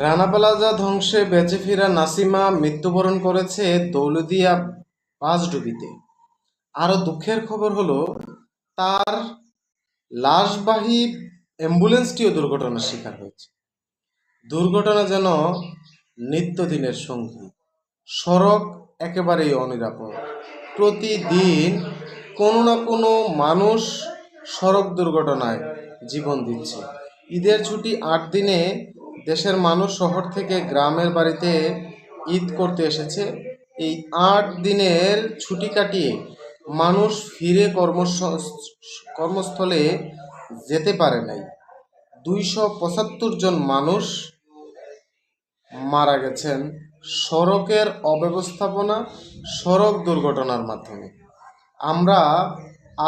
Rana plaza ধ্বংসে বেঁচে ফেরা নাসিমা মৃত্যুবরণ করেছে দৌলতদিয়া বাসডুবিতে। আরও দুঃখের খবর হলো, তার লাশবাহী অ্যাম্বুলেন্সটিও দুর্ঘটনার শিকার হয়েছে। দুর্ঘটনা যেন নিত্যদিনের সঙ্গী। সড়ক একেবারেই অনিরাপদ। প্রতিদিন কোনো না কোনো মানুষ সড়ক দুর্ঘটনায় জীবন দিচ্ছে। ঈদের ছুটি ৮ দিনে দেশের মানুষ শহর থেকে গ্রামের বাড়িতে ঈদ করতে এসেছে। এই ৮ দিনের ছুটি কাটিয়ে মানুষ ফিরে কর্মস্থলে যেতে পারে নাই। ২৭৫ জন মানুষ মারা গেছেন সড়কের অব্যবস্থাপনা, সড়ক দুর্ঘটনার মাধ্যমে। আমরা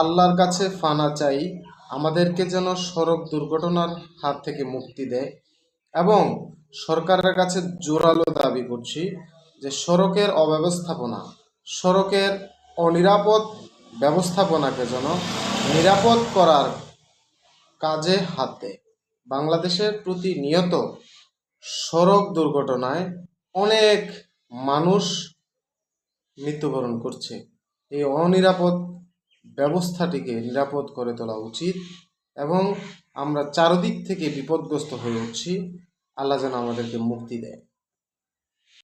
আল্লাহর কাছে ফানা চাই, আমাদেরকে যেন সড়ক দুর্ঘটনার হাত থেকে মুক্তি দেয়, এবং সরকারের কাছে জোরালো দাবি করছি যে সড়কের অব্যবস্থাপনা, সড়কের অনিরাপদ ব্যবস্থাপনাকে যেন নিরাপদ করার কাজে হাত দেয়। বাংলাদেশের প্রতিনিয়ত সড়ক দুর্ঘটনায় অনেক মানুষ মৃত্যুবরণ করছে। এই অনিরাপদ ব্যবস্থাটিকে নিরাপদ করে তোলা উচিত, এবং আমরা চারদিক থেকে বিপদগ্রস্ত হয়ে উঠছি। আল্লাহ যেন আমাদেরকে মুক্তি দেয়।